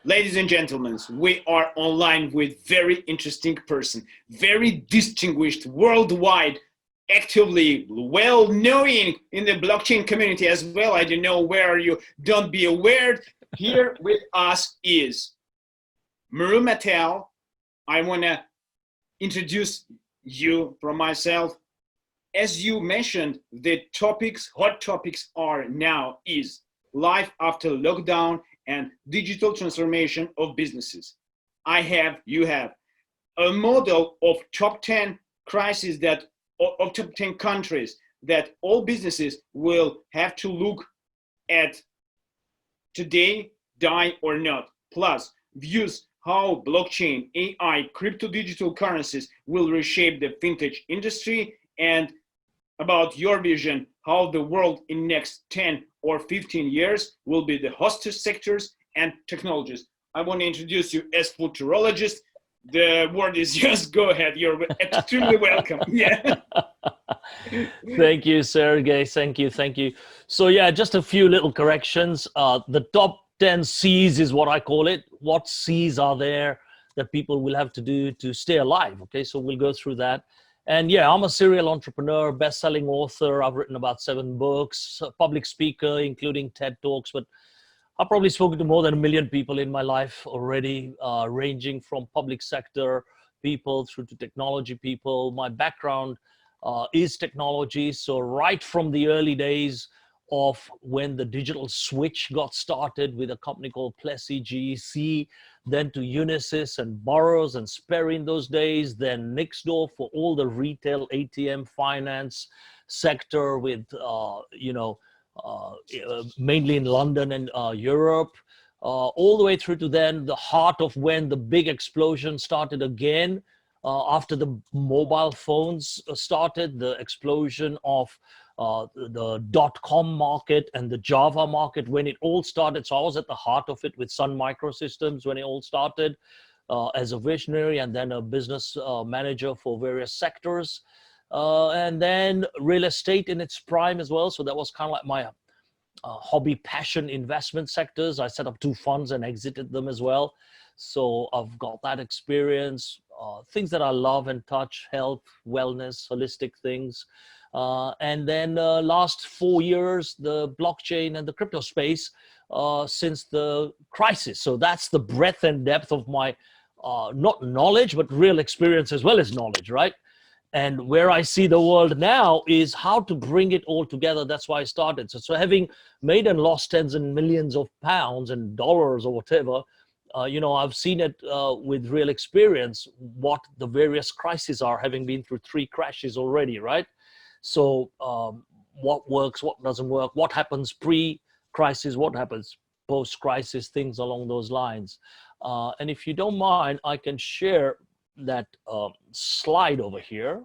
Ladies and gentlemen, we are online with very interesting person, very distinguished worldwide, actively well-known in the blockchain community as well. I don't know where you don't be aware. Here with us is Mru Patel. I want to introduce you from myself. As you mentioned, the hot topics are now is life after lockdown and digital transformation of businesses. You have a model of top 10 crises of top 10 countries that all businesses will have to look at today, die or not. Plus, views how blockchain, AI, crypto digital currencies will reshape the fintech industry, and about your vision, how the world in next 10 or 15 years will be the hostage sectors and technologies. I want to introduce you as futurologist. The word is yours. Go ahead. You're extremely welcome. Yeah. Thank you, Sergey. Thank you. So yeah, just a few little corrections. The top 10 C's is what I call it. What C's are there that people will have to do to stay alive? Okay, so we'll go through that. And yeah, I'm a serial entrepreneur, best-selling author. I've written about 7 books, a public speaker, including TED Talks, but I've probably spoken to more than 1 million people in my life already, ranging from public sector people through to technology people. My background is technology. So right from the early days of when the digital switch got started with a company called Plessey GEC, then to Unisys and Burroughs and Sperry in those days, then Nixdorf for all the retail ATM finance sector with, mainly in London and Europe, all the way through to then the heart of when the big explosion started again, after the mobile phones started, the explosion of the .com market and the Java market when it all started. So I was at the heart of it with Sun Microsystems when it all started, as a visionary and then a business manager for various sectors. And then real estate in its prime as well. So that was kind of like my hobby, passion, investment sectors. I set up 2 funds and exited them as well. So I've got that experience, things that I love and touch, health, wellness, holistic things. And then last 4 years, the blockchain and the crypto space since the crisis. So that's the breadth and depth of my, not knowledge, but real experience as well as knowledge, right? And where I see the world now is how to bring it all together. That's why I started. So having made and lost tens and millions of pounds and dollars or whatever, I've seen it with real experience, what the various crises are, having been through 3 crashes already, right? So what works, what doesn't work, what happens pre-crisis, what happens post-crisis, things along those lines. And if you don't mind, I can share that slide over here.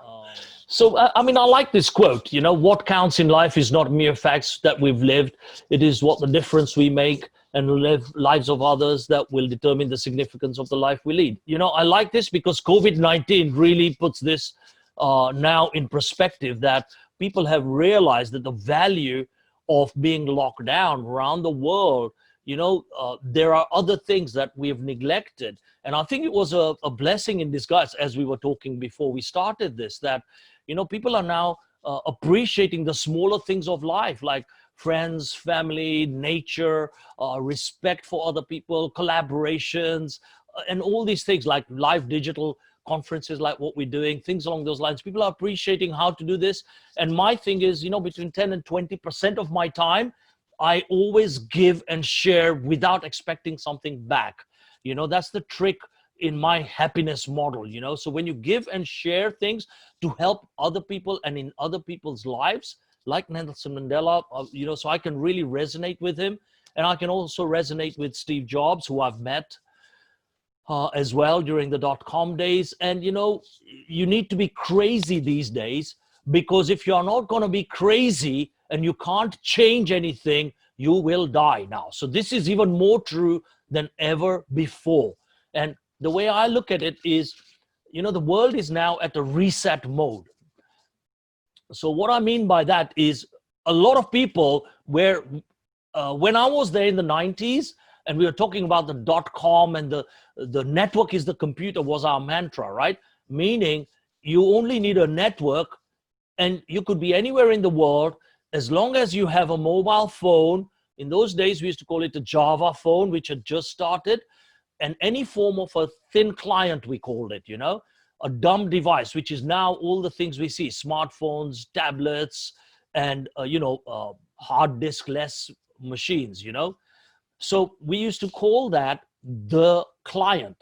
I like this quote, what counts in life is not mere facts that we've lived. It is what the difference we make and live lives of others that will determine the significance of the life we lead. I like this because COVID-19 really puts this now in perspective, that people have realized that the value of being locked down around the world, there are other things that we've neglected. And I think it was a blessing in disguise, as we were talking before we started this, that, people are now appreciating the smaller things of life, like friends, family, nature, respect for other people, collaborations, and all these things like live digital conferences like what we're doing, things along those lines. People are appreciating how to do this. And my thing is, between 10 and 20% of my time, I always give and share without expecting something back. That's the trick in my happiness model, So when you give and share things to help other people and in other people's lives, like Nelson Mandela, so I can really resonate with him. And I can also resonate with Steve Jobs, who I've met as well during the .com days. And, you need to be crazy these days, because if you're not going to be crazy and you can't change anything, you will die now. So this is even more true than ever before. And the way I look at it is, the world is now at a reset mode. So what I mean by that is a lot of people when I was there in the 90s, And we were talking about the .com, and the network is the computer was our mantra, right? Meaning you only need a network, and you could be anywhere in the world as long as you have a mobile phone. In those days, we used to call it a Java phone, which had just started, and any form of a thin client, we called it, a dumb device, which is now all the things we see: smartphones, tablets, and hard disk less machines. So we used to call that the client.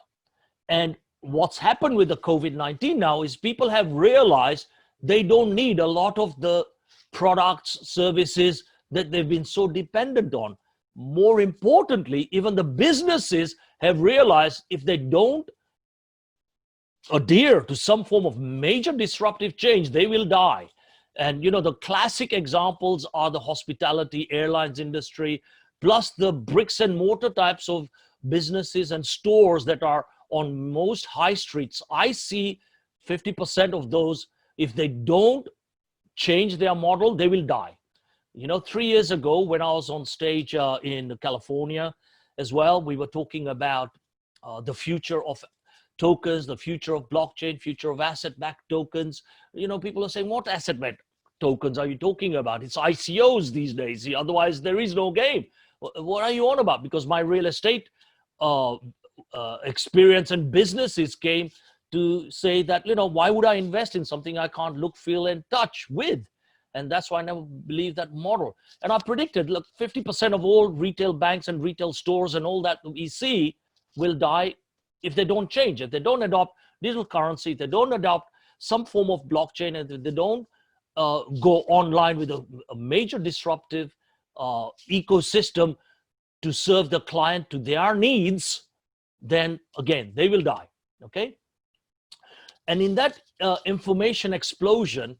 And what's happened with the COVID-19 now is people have realized they don't need a lot of the products, services that they've been so dependent on. More importantly, even the businesses have realized if they don't adhere to some form of major disruptive change, they will die. And the classic examples are the hospitality, airlines industry, plus the bricks and mortar types of businesses and stores that are on most high streets. I see 50% of those, if they don't change their model, they will die. 3 years ago, when I was on stage in California as well, we were talking about the future of tokens, the future of blockchain, future of asset-backed tokens. People are saying, what asset-backed tokens are you talking about? It's ICOs these days. Otherwise, there is no game. What are you on about? Because my real estate experience and businesses came to say that, why would I invest in something I can't look, feel, and touch with? And that's why I never believed that model. And I predicted, look, 50% of all retail banks and retail stores and all that we see will die if they don't change, if they don't adopt digital currency, if they don't adopt some form of blockchain, and if they don't go online with a major disruptive ecosystem to serve the client to their needs, then again, they will die, okay? And in that information explosion,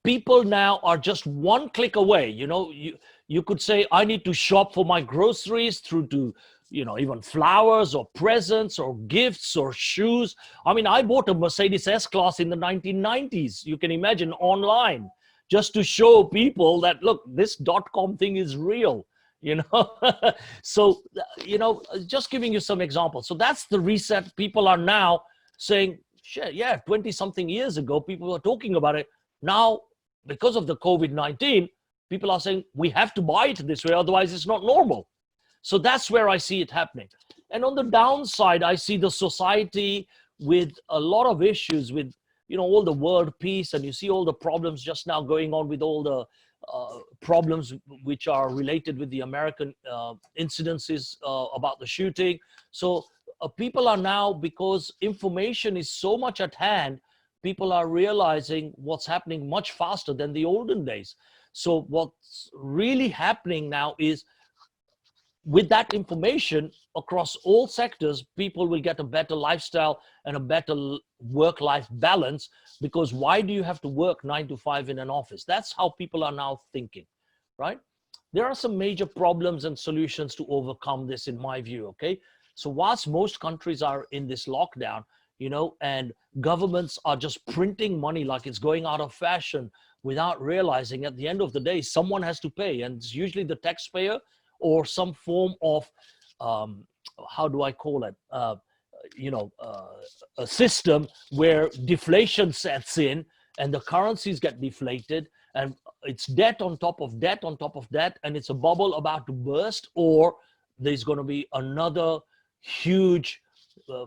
people now are just one click away. You could say, I need to shop for my groceries through to, even flowers or presents or gifts or shoes. I mean, I bought a Mercedes S-Class in the 1990s. You can imagine, online, just to show people that, look, this .com thing is real, So, just giving you some examples. So that's the reset. People are now saying, shit, yeah, 20 something years ago, people were talking about it. Now, because of the COVID-19, people are saying, we have to buy it this way, otherwise it's not normal. So that's where I see it happening. And on the downside, I see the society with a lot of issues with, all the world peace, and you see all the problems just now going on with all the problems which are related with the American incidences about the shooting. So people are now, because information is so much at hand, people are realizing what's happening much faster than the olden days. So what's really happening now is, with that information across all sectors, people will get a better lifestyle and a better work-life balance, because why do you have to work 9 to 5 in an office? That's how people are now thinking, right? There are some major problems and solutions to overcome this, in my view, okay? So whilst most countries are in this lockdown, and governments are just printing money like it's going out of fashion without realizing at the end of the day, someone has to pay. And it's usually the taxpayer or some form of, how do I call it? A system where deflation sets in and the currencies get deflated, and it's debt on top of debt on top of debt, and it's a bubble about to burst, or there's going to be another huge,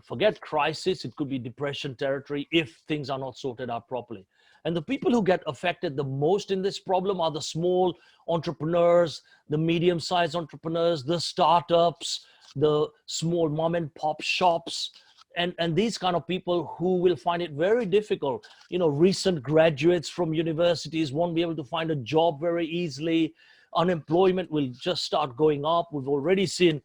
forget crisis, it could be depression territory if things are not sorted out properly. And the people who get affected the most in this problem are the small entrepreneurs, the medium-sized entrepreneurs, the startups, the small mom and pop shops, and these kind of people who will find it very difficult. Recent graduates from universities won't be able to find a job very easily. Unemployment will just start going up. We've already seen,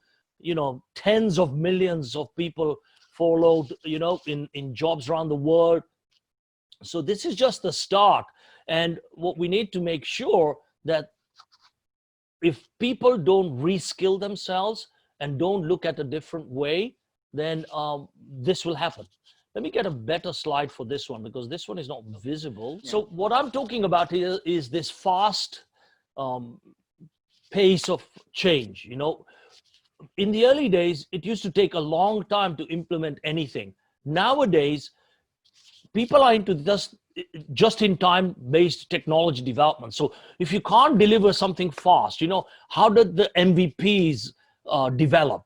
tens of millions of people followed, in jobs around the world. So this is just the start. And what we need to make sure that if people don't reskill themselves and don't look at a different way, then this will happen. Let me get a better slide for this one, because this one is not visible. Yeah. So what I'm talking about here is this fast pace of change. in the early days, it used to take a long time to implement anything. Nowadays, people are into just in time based technology development. So if you can't deliver something fast, how did the MVPs develop?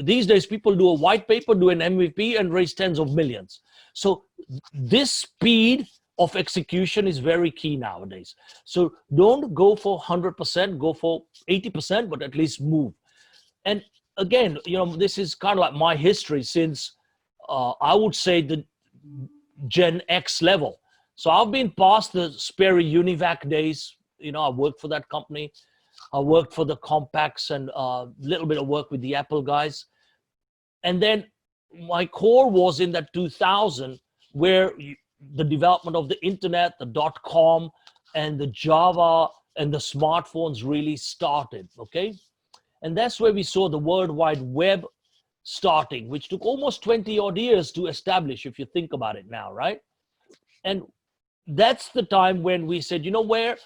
These days people do a white paper, do an MVP, and raise tens of millions. So this speed of execution is very key nowadays. So don't go for 100%, go for 80%, but at least move. And again, this is kind of like my history since I would say the Gen X level. So I've been past the Sperry Univac days. I worked for that company. I worked for the Compacts and a little bit of work with the Apple guys. And then my core was in that 2000 where the development of the internet, the .com and the Java and the smartphones really started, okay? And that's where we saw the World Wide Web starting, which took almost 20 odd years to establish, if you think about it now, right? And that's the time when we said, where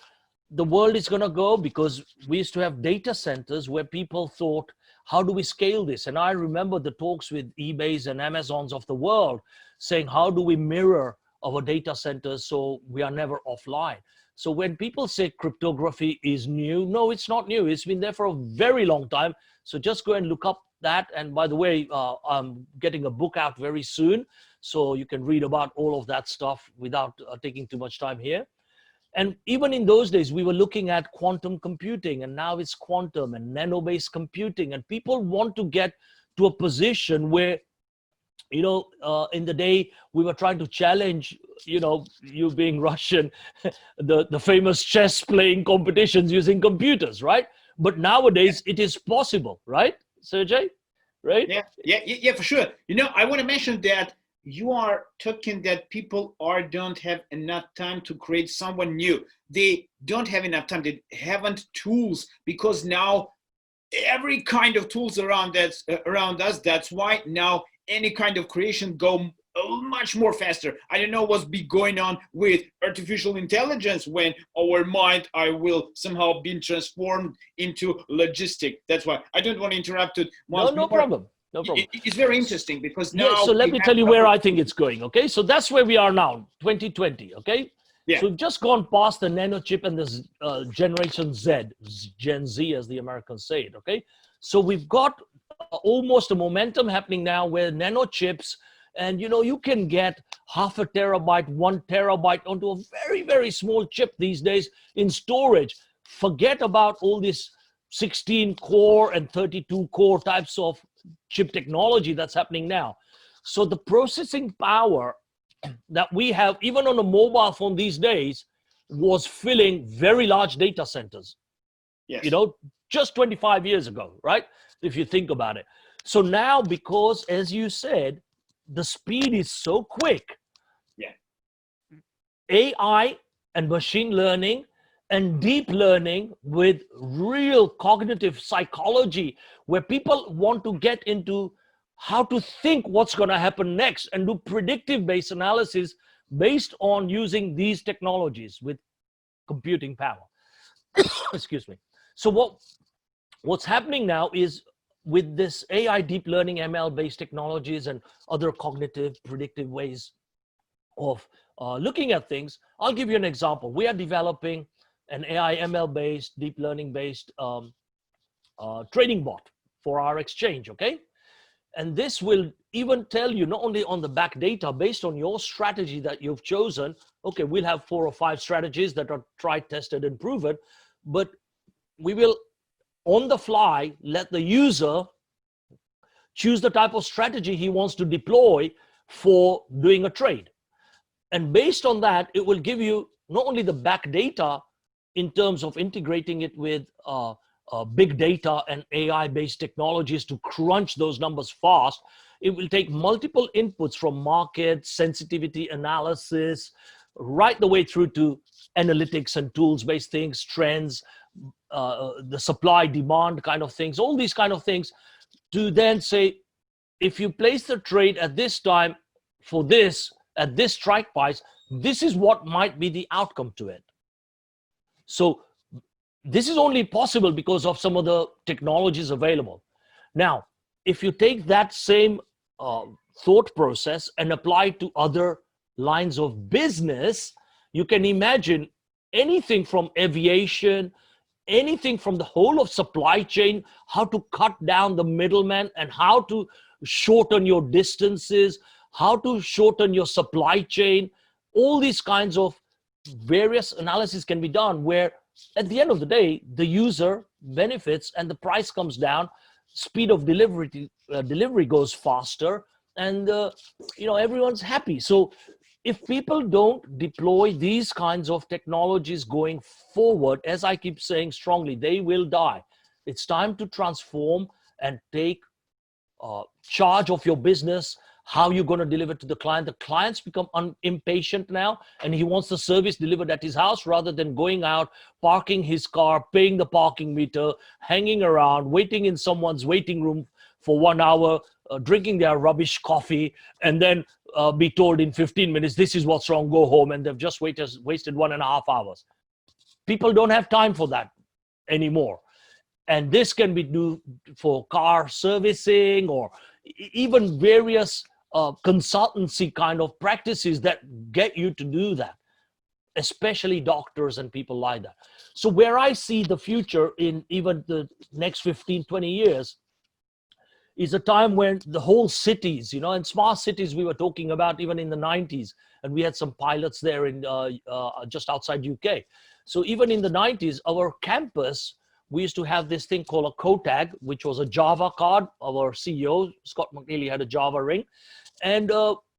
the world is going to go, because we used to have data centers where people thought, how do we scale this? And I remember the talks with eBays and Amazons of the world saying, how do we mirror our data centers so we are never offline? So when people say cryptography is new, no, it's not new. It's been there for a very long time. So just go and look up that. And by the way, I'm getting a book out very soon, so you can read about all of that stuff without taking too much time here. And even in those days, we were looking at quantum computing, and now it's quantum and nano-based computing. And people want to get to a position where, in the day we were trying to challenge, you being Russian, the famous chess playing competitions using computers, right? But nowadays it is possible, right, Sergey? Right? Yeah, for sure. I want to mention that you are talking that people don't have enough time to create someone new. They don't have enough time. They haven't tools, because now every kind of tools around us. That's why now any kind of creation go much more faster. I don't know what's be going on with artificial intelligence when our mind will somehow be transformed into logistic. That's why I don't want to interrupt it. No problem. No problem. It's very interesting because now. Yeah, so let me tell you where I think it's going. Okay, so that's where we are now, 2020. Okay. Yeah. So we've just gone past the nano chip and this generation Z, Gen Z, as the Americans say it. Okay. So we've got almost a momentum happening now where nano chips, and you can get 0.5 terabyte, 1 terabyte onto a very, very small chip these days in storage. Forget about all this 16 core and 32 core types of chip technology that's happening now. So the processing power that we have, even on a mobile phone these days, was filling very large data centers. Yes. Just 25 years ago, right? If you think about it. So now, because as you said, the speed is so quick. Yeah. AI and machine learning and deep learning with real cognitive psychology, where people want to get into how to think what's going to happen next and do predictive based analysis based on using these technologies with computing power. Excuse me. So what's happening now is, with this AI, deep learning, ML based technologies and other cognitive predictive ways of looking at things, I'll give you an example. We are developing an AI, ML based, deep learning based trading bot for our exchange, okay? And this will even tell you, not only on the back data, based on your strategy that you've chosen, okay, we'll have 4 or 5 strategies that are tried, tested, and proven, but we will, on the fly, let the user choose the type of strategy he wants to deploy for doing a trade. And based on that, it will give you not only the back data in terms of integrating it with big data and AI-based technologies to crunch those numbers fast. It will take multiple inputs from market, sensitivity analysis, right the way through to analytics and tools-based things, trends, the supply demand kind of things, all these kind of things, to then say, if you place the trade at this time for this, at this strike price, this is what might be the outcome to it. So this is only possible because of some of the technologies available. Now, if you take that same thought process and apply it to other lines of business, you can imagine anything from aviation, anything from the whole of supply chain, how to cut down the middleman and how to shorten your distances, how to shorten your supply chain. All these kinds of various analysis can be done where at the end of the day, the user benefits and the price comes down, speed of delivery goes faster, and everyone's happy. So if people don't deploy these kinds of technologies going forward, as I keep saying strongly, they will die. It's time to transform and take charge of your business, how you're going to deliver to the client. The clients become impatient now, and he wants the service delivered at his house rather than going out, parking his car, paying the parking meter, hanging around, waiting in someone's waiting room for 1 hour, drinking their rubbish coffee, and then be told in 15 minutes, this is what's wrong, go home, and they've just wasted 1.5 hours. People don't have time for that anymore. And this can be done for car servicing or even various consultancy kind of practices that get you to do that, especially doctors and people like that. So where I see the future in even the next 15, 20 years is a time when the whole cities, and smart cities we were talking about even in the 90s, and we had some pilots there in just outside UK. So even in the 90s, our campus, we used to have this thing called a COTAG, which was a Java card. Our CEO, Scott McNeely, had a Java ring. And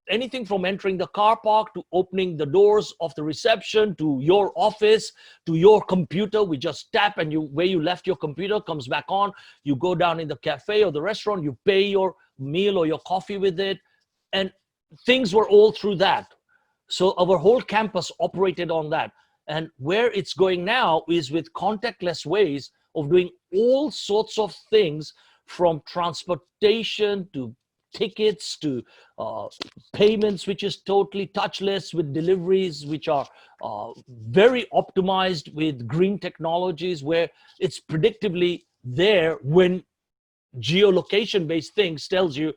anything from entering the car park to opening the doors of the reception to your office to your computer, we just tap, and where you left your computer comes back on. You go down in the cafe or the restaurant, you pay your meal or your coffee with it, and things were all through that. So our whole campus operated on that. And where it's going now is with contactless ways of doing all sorts of things, from transportation to tickets to payments, which is totally touchless, with deliveries which are very optimized with green technologies, where it's predictably there when geolocation-based things tells you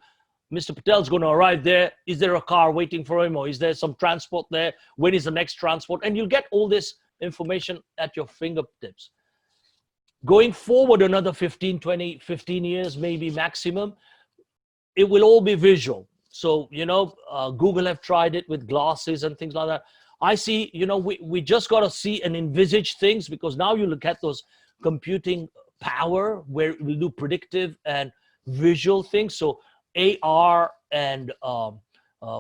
Mr. Patel's going to arrive there. Is there a car waiting for him, or is there some transport there? When is the next transport? And you'll get all this information at your fingertips. Going forward another 15 years, maybe maximum, it will all be visual. So, Google have tried it with glasses and things like that. I see, we just got to see and envisage things, because now you look at those computing power where it will do predictive and visual things. So AR and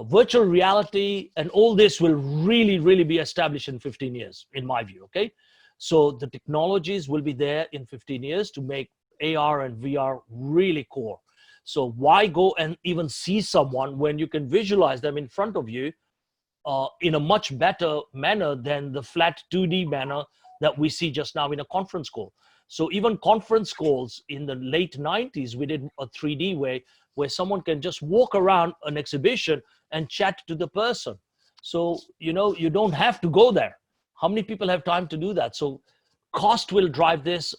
virtual reality and all this will really, really be established in 15 years, in my view, okay? So the technologies will be there in 15 years to make AR and VR really core. So why go and even see someone when you can visualize them in front of you in a much better manner than the flat 2D manner that we see just now in a conference call. So even conference calls in the late 90s, we did a 3D way where someone can just walk around an exhibition and chat to the person. So, you don't have to go there. How many people have time to do that? So cost will drive this,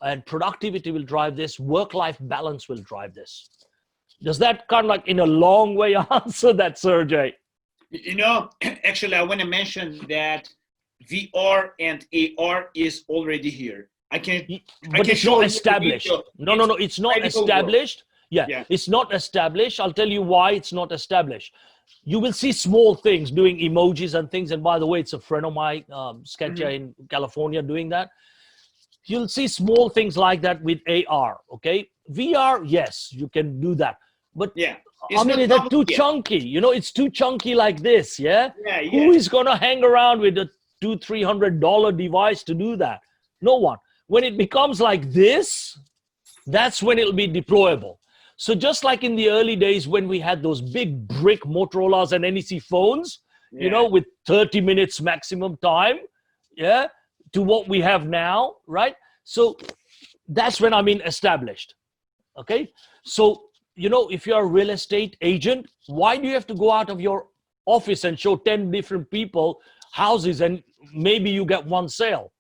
and productivity will drive this. Work-life balance will drive this. Does that kind of like in a long way answer that, Sergey? Actually, I want to mention that VR and AR is already here. But it's not established. No, it's not established. Yeah, it's not established. I'll tell you why it's not established. You will see small things doing emojis and things. And by the way, it's a friend of mine, Sketcher in California, doing that. You'll see small things like that with AR, okay? VR, yes, you can do that. But yeah, they're too chunky. It's too chunky like this, yeah? Who is going to hang around with a $200-300 device to do that? No one. When it becomes like this, that's when it'll be deployable. So just like in the early days when we had those big brick Motorola's and NEC phones, with 30 minutes maximum time, to what we have now, right? So that's when established, okay? So, if you're a real estate agent, why do you have to go out of your office and show 10 different people houses and maybe you get one sale?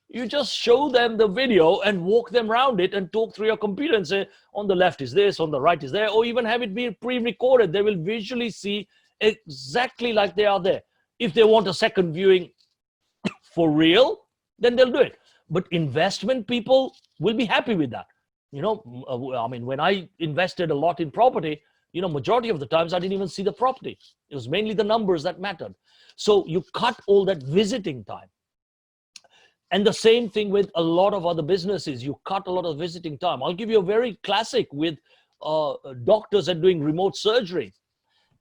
You just show them the video and walk them around it and talk through your computer and say, on the left is this, on the right is there, or even have it be pre-recorded. They will visually see exactly like they are there. If they want a second viewing for real, then they'll do it. But investment people will be happy with that. I mean, when I invested a lot in property, majority of the times I didn't even see the property. It was mainly the numbers that mattered. So you cut all that visiting time. And the same thing with a lot of other businesses. You cut a lot of visiting time. I'll give you a very classic with doctors that are doing remote surgery.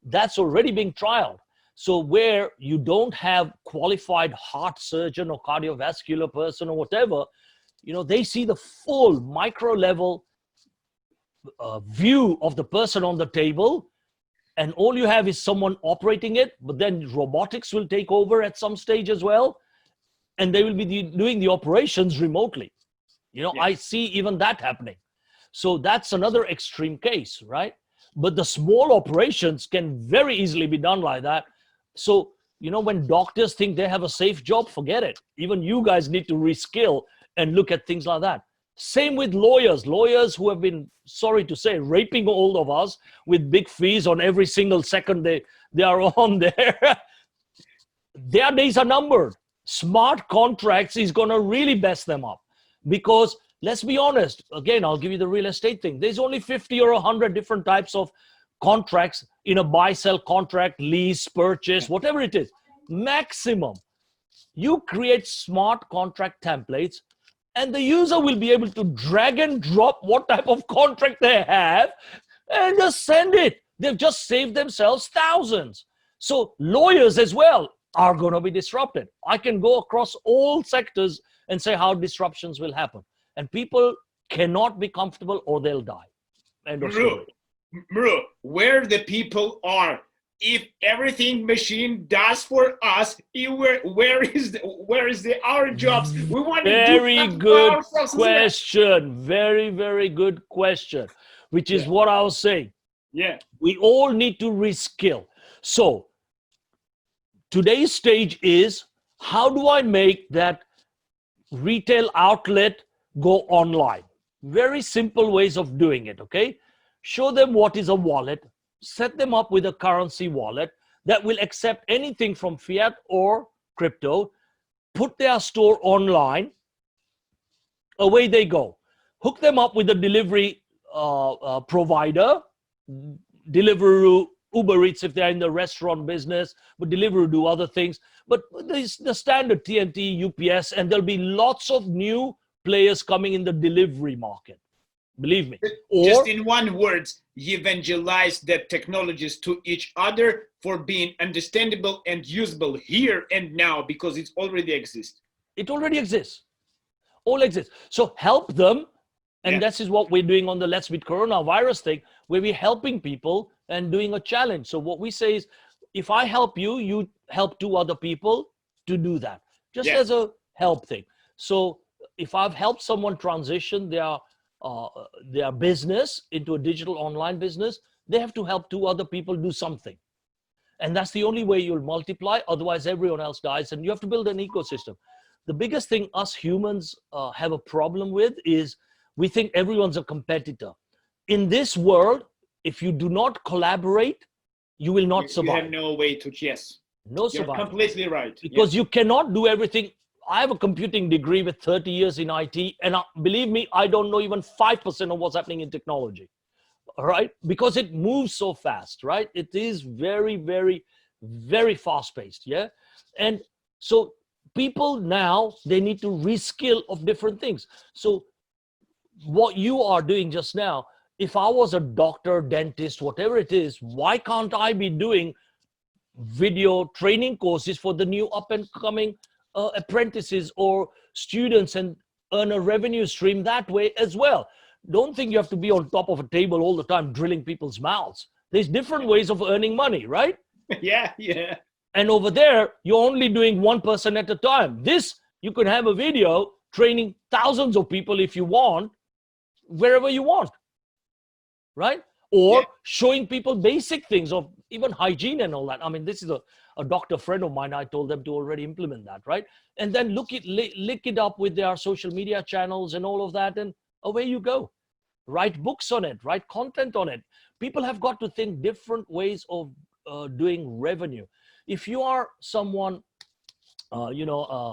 That's already being trialed. So where you don't have qualified heart surgeon or cardiovascular person or whatever, they see the full micro level view of the person on the table, and all you have is someone operating it, but then robotics will take over at some stage as well, and they will be doing the operations remotely. Yeah. I see even that happening. So that's another extreme case, right? But the small operations can very easily be done like that. So, when doctors think they have a safe job, forget it. Even you guys need to reskill and look at things like that. Same with lawyers who have been, sorry to say, raping all of us with big fees on every single second they are on there. Their days are numbered. Smart contracts is going to really mess them up, because let's be honest, again, I'll give you the real estate thing. There's only 50 or 100 different types of contracts in a buy-sell contract, lease, purchase, whatever it is. Maximum. You create smart contract templates, and the user will be able to drag and drop what type of contract they have and just send it. They've just saved themselves thousands. So lawyers as well are going to be disrupted. I can go across all sectors and say how disruptions will happen. And people cannot be comfortable or they'll die. End of story. Mru, where the people are, if everything machine does for us, where is our jobs? We want to do very good question. Very, very good question, which is what I was saying. Yeah. We all need to reskill. So today's stage is, how do I make that retail outlet go online? Very simple ways of doing it, okay? Show them what is a wallet, set them up with a currency wallet that will accept anything from fiat or crypto, put their store online, away they go. Hook them up with a delivery provider, Deliveroo, Uber Eats if they're in the restaurant business, but Deliveroo do other things. But there's the standard TNT, UPS, and there'll be lots of new players coming in the delivery market. Believe me. Just in one word, evangelize the technologies to each other for being understandable and usable here and now, because it already exists. It already exists. All exists. So help them. And this is what we're doing on the Let's Beat Coronavirus thing, where we're helping people and doing a challenge. So what we say is, if I help you, you help 2 other people to do that. Just as a help thing. So if I've helped someone transition their business into a digital online business, they have to help 2 other people do something. And that's the only way you'll multiply. Otherwise, everyone else dies, and you have to build an ecosystem. The biggest thing us humans have a problem with is we think everyone's a competitor. In this world, if you do not collaborate, you will not survive. You have no way to, no survival. You're completely right. Because you cannot do everything. I have a computing degree with 30 years in IT, and believe me, I don't know even 5% of what's happening in technology, all right? Because it moves so fast, right? It is very, very, very fast-paced, yeah? And so people now, they need to reskill of different things. So what you are doing just now, if I was a doctor, dentist, whatever it is, why can't I be doing video training courses for the new up-and-coming apprentices or students and earn a revenue stream that way as well? Don't think you have to be on top of a table all the time drilling people's mouths. There's different ways of earning money, right? Yeah. And over there, you're only doing 1 person at a time. This, you can have a video training thousands of people if you want, wherever you want, right? or Yeah. showing people basic things of even hygiene and all that. I mean, this is a doctor friend of mine. I told them to already implement that, right? And then link it up with their social media channels and all of that, and away you go. Write books on it, write content on it. People have got to think different ways of doing revenue. If you are someone, a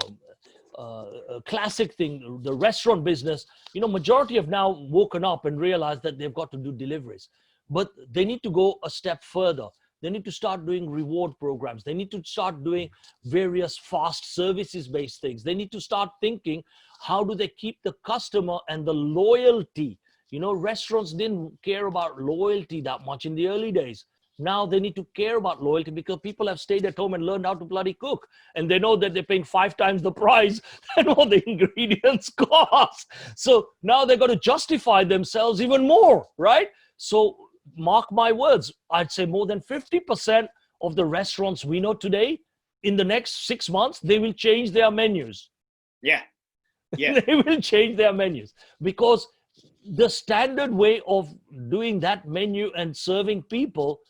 classic thing, the restaurant business, majority have now woken up and realized that they've got to do deliveries, but they need to go a step further. They need to start doing reward programs. They need to start doing various fast services based things. They need to start thinking, how do they keep the customer and the loyalty? Restaurants didn't care about loyalty that much in the early days. Now they need to care about loyalty because people have stayed at home and learned how to bloody cook. And they know that they're paying 5 times the price than what the ingredients cost. So now they're going to justify themselves even more, right? So mark my words, I'd say more than 50% of the restaurants we know today, in the next 6 months, they will change their menus. Yeah. Yeah. They will change their menus because the standard way of doing that menu and serving people,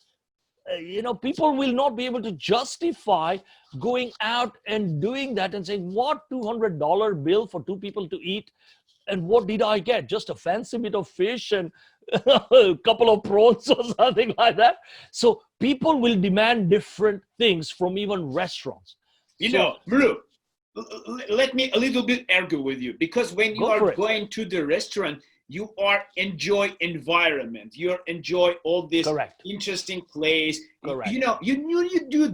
people will not be able to justify going out and doing that and saying, what $200 bill for 2 people to eat? And what did I get? Just a fancy bit of fish and a couple of prawns or something like that. So people will demand different things from even restaurants. Mru, let me a little bit argue with you, because when you are going to the restaurant, you are enjoy environment. You enjoy all this interesting place. Correct. You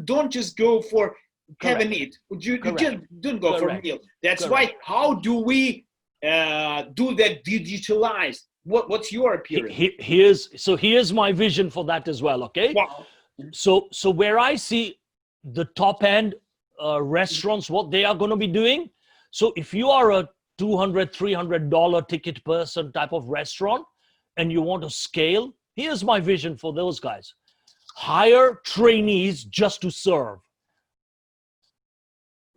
don't just go for have and eat. You just don't go for a meal. That's why. How do we do that digitalized? What's your opinion? Here's my vision for that as well. Okay. Wow. So where I see the top end restaurants, what they are going to be doing. So if you are a $200, $300 ticket person type of restaurant and you want to scale, here's my vision for those guys. Hire trainees just to serve.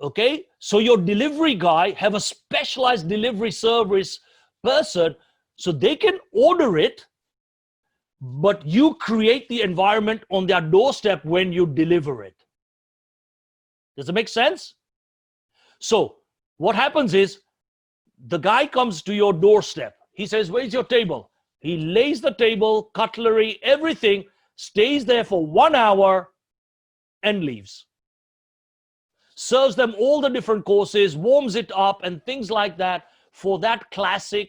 Okay, so your delivery guy have a specialized delivery service person, so they can order it, but you create the environment on their doorstep when you deliver it. Does it make sense? So what happens is, the guy comes to your doorstep. He says, where's your table? He lays the table, cutlery, everything, stays there for 1 hour and leaves. Serves them all the different courses, warms it up and things like that for that classic,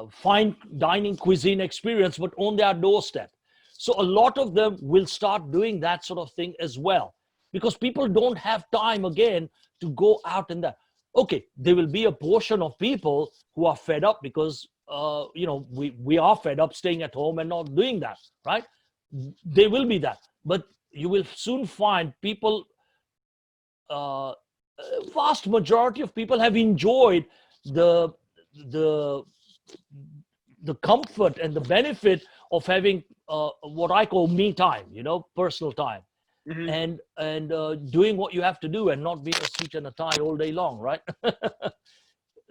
fine dining cuisine experience, but on their doorstep. So a lot of them will start doing that sort of thing as well, because people don't have time again to go out and that. Okay, there will be a portion of people who are fed up because, we are fed up staying at home and not doing that, right? There will be that. But you will soon find people, vast majority of people have enjoyed the comfort and the benefit of having what I call me time, personal time. Mm-hmm. And doing what you have to do and not being a suit and a tie all day long, right?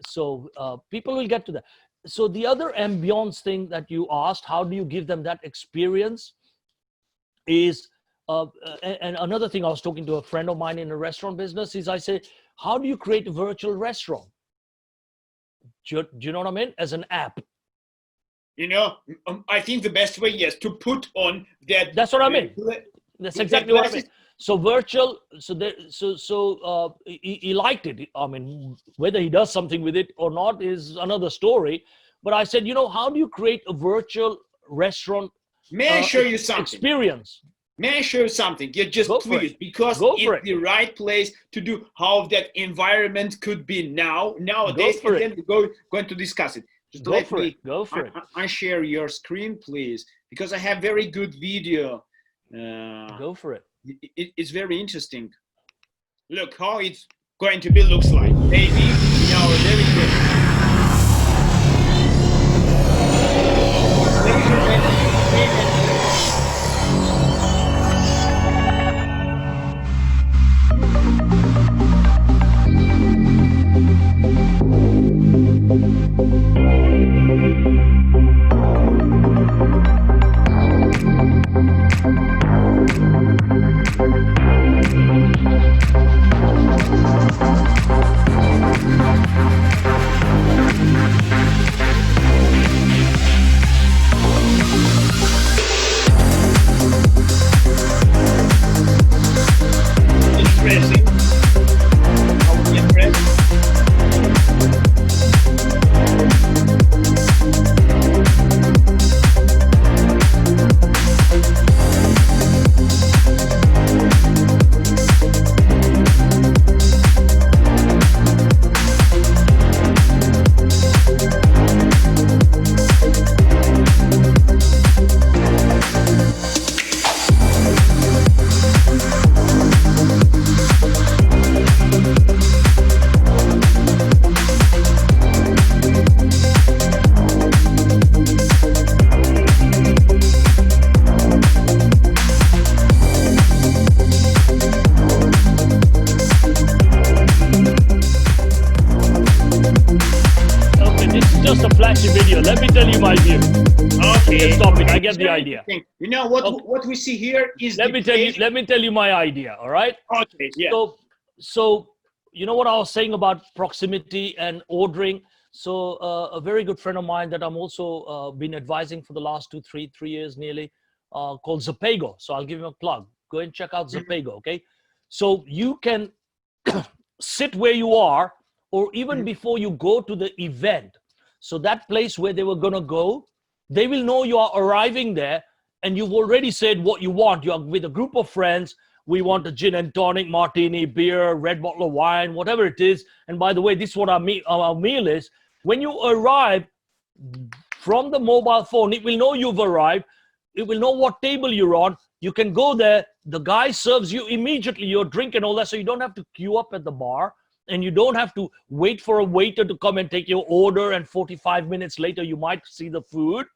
So people will get to that. So the other ambience thing that you asked, how do you give them that experience, is and another thing, I was talking to a friend of mine in a restaurant business, is I say, how do you create a virtual restaurant? Do you know what I mean? As an app. I think the best way, yes, to put on that. That's what I mean. That's exactly what I mean. So virtual, he liked it. I mean, whether he does something with it or not is another story. But I said, how do you create a virtual restaurant May I show you something? Experience? May I show you something? Yeah, just please, because it's the right place to do how that environment could be nowadays. And then we're going to discuss it. Just Go for it. I share your screen, please, because I have very good video. Go for it. It's very interesting. Look how it's going to be looks like. Maybe very good. get the very idea. interesting. You know what? Okay. What we see here is Let me tell you my idea. All right. Okay. Yeah. So you know what I was saying about proximity and ordering. So a very good friend of mine that I'm also been advising for the last 3 years nearly, called Zapago. So I'll give him a plug. Go and check out Zapago. Okay. So you can sit where you are, or even before you go to the event. So that place where they were going to go, they will know you are arriving there, and you've already said what you want. You're with a group of friends. We want a gin and tonic, martini, beer, red bottle of wine, whatever it is. And by the way, this is what our meal is. When you arrive from the mobile phone, it will know you've arrived. It will know what table you're on. You can go there. The guy serves you immediately your drink and all that. So you don't have to queue up at the bar, and you don't have to wait for a waiter to come and take your order. And 45 minutes later, you might see the food.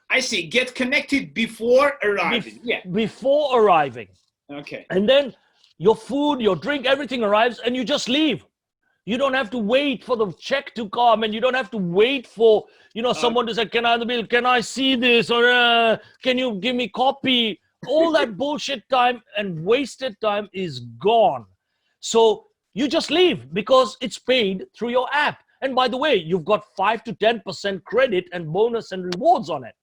I see. Get connected before arriving. Before arriving. Okay. And then your food, your drink, everything arrives, and you just leave. You don't have to wait for the check to come, and you don't have to wait for, someone to say, can I have the bill? Can I see this? Or can you give me copy? All that bullshit time and wasted time is gone. So you just leave because it's paid through your app. And by the way, you've got 5 to 10% credit and bonus and rewards on it.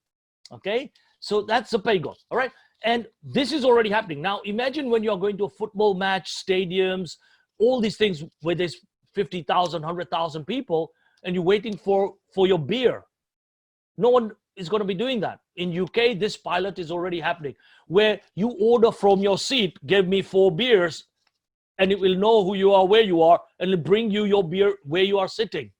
Okay. So that's the Paygo. All right. And this is already happening. Now, imagine when you're going to a football match, stadiums, all these things where there's 50,000, 100,000 people, and you're waiting for your beer. No one is going to be doing that. In UK, this pilot is already happening, where you order from your seat, give me 4 beers, and it will know who you are, where you are, and it'll bring you your beer where you are sitting.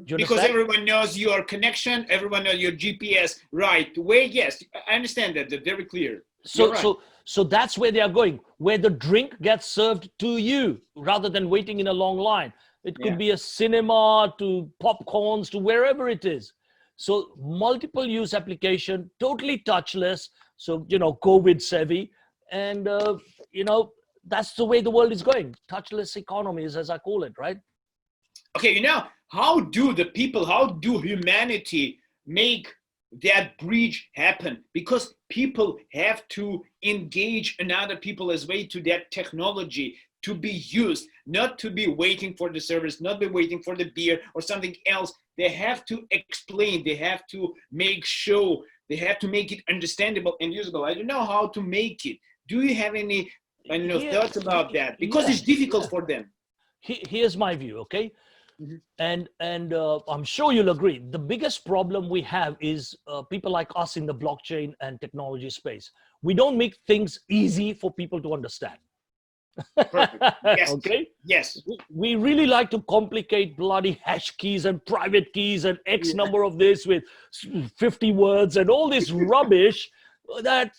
Because everyone knows your connection, everyone knows your GPS right way. Yes, I understand that. They're very clear. So that's where they are going, where the drink gets served to you rather than waiting in a long line. It could be a cinema to popcorns to wherever it is. So multiple use application, totally touchless. So, COVID savvy. And, that's the way the world is going. Touchless economies, as I call it, right? Okay, how do humanity make that bridge happen? Because people have to engage another people as way to that technology to be used, not to be waiting for the service, not be waiting for the beer or something else. They have to explain, they have to make show, they have to make it understandable and usable. I don't know how to make it. Do you have any thoughts about that? Because it's difficult for them. Here's my view, okay? And I'm sure you'll agree. The biggest problem we have is people like us in the blockchain and technology space. We don't make things easy for people to understand. Perfect. Yes. Okay. Yes. We really like to complicate bloody hash keys and private keys and X number of this with 50 words and all this rubbish that,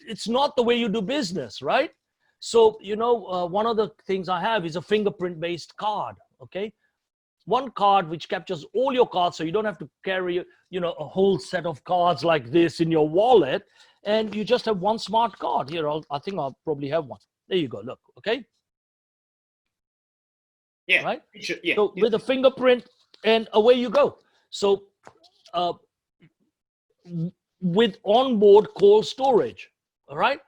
it's not the way you do business, right? So, one of the things I have is a fingerprint-based card, okay? One card which captures all your cards, so you don't have to carry, a whole set of cards like this in your wallet, and you just have one smart card. Here, I think I'll probably have one. There you go, look, okay? Yeah. Right? Yeah. So with a fingerprint, and away you go. So with onboard cold storage, all right?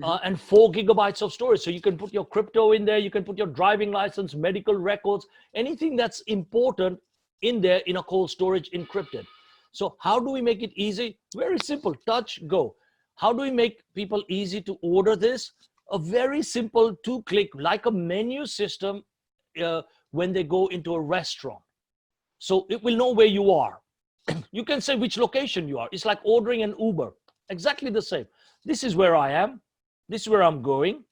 And 4 gigabytes of storage. So you can put your crypto in there. You can put your driving license, medical records, anything that's important in there in a cold storage encrypted. So how do we make it easy? Very simple, touch, go. How do we make people easy to order this? A very simple 2-click, like a menu system when they go into a restaurant. So it will know where you are. You can say which location you are. It's like ordering an Uber, exactly the same. This is where I am. This is where I'm going.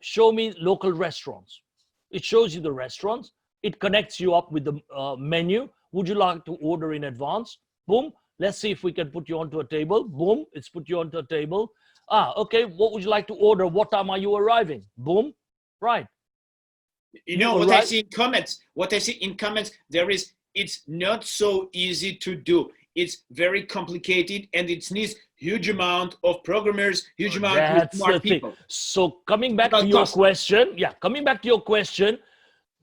Show me local restaurants. It shows you the restaurants. It connects you up with the menu. Would you like to order in advance? Boom. Let's see if we can put you onto a table. Boom. It's put you onto a table. Okay. What would you like to order? What time are you arriving? Boom. Right. What I see in comments, it's not so easy to do. It's very complicated, and it needs huge amount of programmers, huge amount of smart people. So coming back to your question,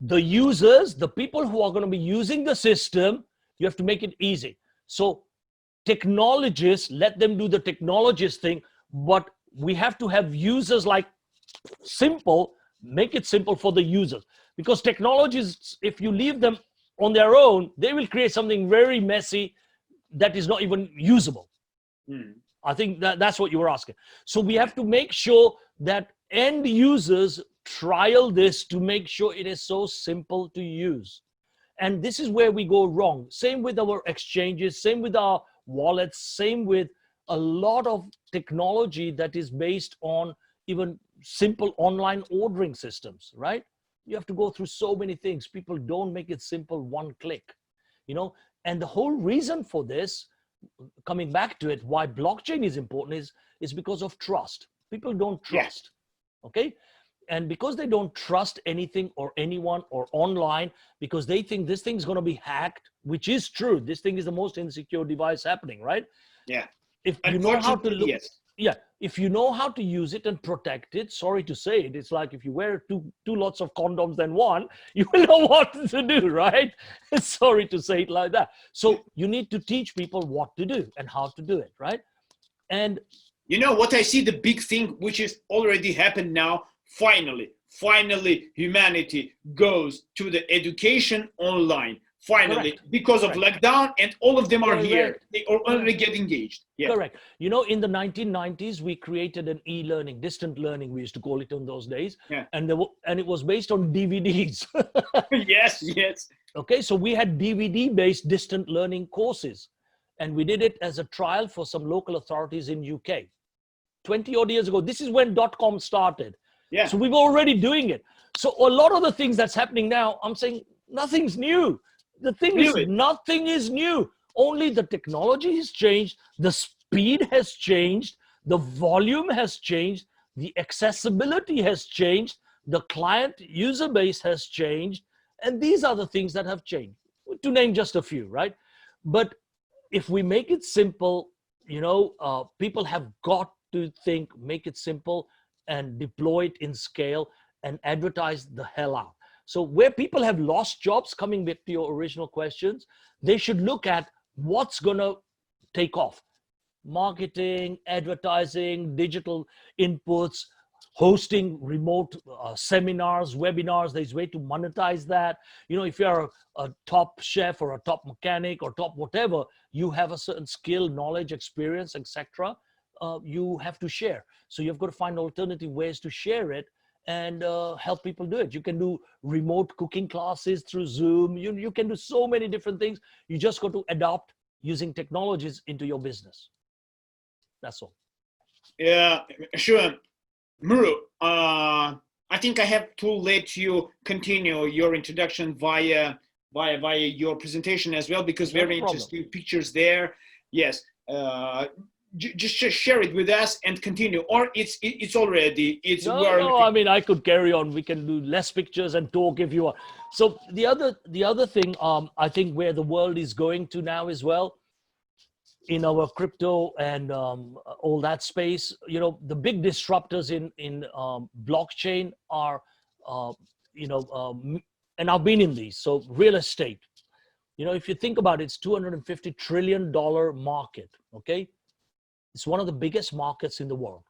the users, the people who are going to be using the system, you have to make it easy. So technologists, let them do the technologist thing, but we have to have users like simple, make it simple for the users. Because technologists, if you leave them on their own, they will create something very messy that is not even usable. I think that's what you were asking. So we have to make sure that end users trial this to make sure it is so simple to use. And this is where we go wrong. Same with our exchanges, same with our wallets, same with a lot of technology that is based on even simple online ordering systems, right? You have to go through so many things. People don't make it simple, one click, you know? And the whole reason for this, coming back to it, why blockchain is important is because of trust. People don't trust, okay? And because they don't trust anything or anyone or online, because they think this thing's going to be hacked, which is true. This thing is the most insecure device happening, right? Yeah. If you know how to look, yes. Yeah, if you know how to use it and protect it, sorry to say it, it's like if you wear two lots of condoms than one, you will know what to do, right? Sorry to say it like that. So you need to teach people what to do and how to do it, right? And you know what I see, the big thing which is already happened now, finally humanity goes to the education online. Finally, correct. Because of lockdown, and all of them are correct. Here. They are already get engaged. Yeah. Correct. You know, in the 1990s, we created an e-learning, distant learning, we used to call it in those days. Yeah. And it was based on DVDs. Yes. Okay, so we had DVD-based distant learning courses. And we did it as a trial for some local authorities in UK. 20 odd years ago. This is when .com started. Yeah. So we were already doing it. So a lot of the things that's happening now, I'm saying nothing's new. The thing is, nothing is new. Only the technology has changed, the speed has changed, the volume has changed, the accessibility has changed, the client user base has changed, and these are the things that have changed, to name just a few, right? But if we make it simple, you know, people have got to think, make it simple and deploy it in scale and advertise the hell out. So where people have lost jobs, coming back to your original questions, they should look at what's going to take off. Marketing, advertising, digital inputs, hosting remote seminars, webinars. There's a way to monetize that. You know, if you're a top chef or a top mechanic or top whatever, you have a certain skill, knowledge, experience, etc. You have to share. So you've got to find alternative ways to share it and help people do it. You can do remote cooking classes through Zoom. You can do so many different things. You just got to adopt using technologies into your business. That's all. Yeah, sure. Mru, I think I have to let you continue your introduction via your presentation as well, because very interesting pictures there. Yes. Just share it with us and continue, or it's already no, I mean, I could carry on. We can do less pictures and talk if you want. So the other thing, I think where the world is going to now as well, in our crypto and all that space, you know, the big disruptors in blockchain are and I've been in these. So real estate, you know, if you think about it, it's $250 trillion market. Okay. It's one of the biggest markets in the world.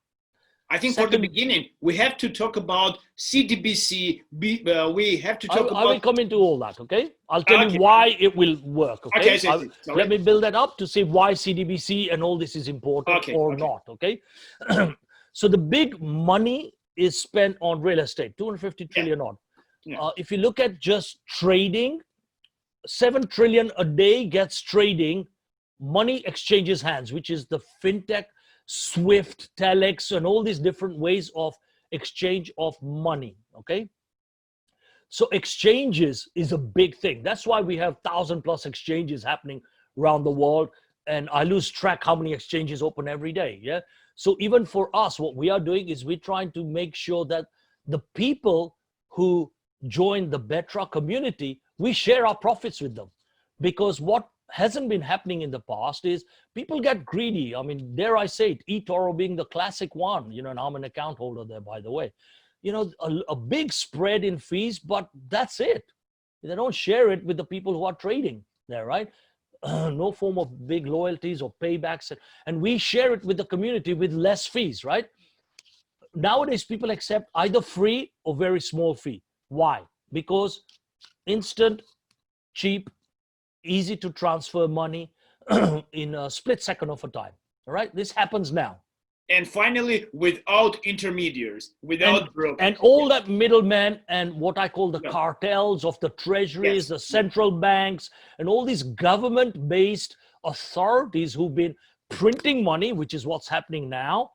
I think for the beginning, we have to talk about CDBC. We have to talk about... I will come into all that, okay? I'll tell you why it will work, okay? Let me build that up to say why CDBC and all this is important or not, okay? So the big money is spent on real estate, 250 trillion odd. Yeah. If you look at just trading, 7 trillion a day gets trading. Money exchanges hands, which is the Fintech, Swift, Telex, and all these different ways of exchange of money, okay? So exchanges is a big thing. That's why we have 1,000+ exchanges happening around the world, and I lose track how many exchanges open every day, yeah? So even for us, what we are doing is we're trying to make sure that the people who join the Betra community, we share our profits with them. Because what hasn't been happening in the past is people get greedy. I mean, dare I say it, eToro being the classic one, you know, and I'm an account holder there, by the way. You know, a big spread in fees, but that's it. They don't share it with the people who are trading there, right? no form of big loyalties or paybacks, and we share it with the community with less fees, right? Nowadays, people accept either free or very small fee. Why? Because instant, cheap, easy to transfer money in a split second of a time. All right, this happens now. And finally, without intermediaries, without brokers. And all that middlemen and what I call the cartels of the treasuries, Yes. the central banks, and all these government-based authorities who've been printing money, which is what's happening now.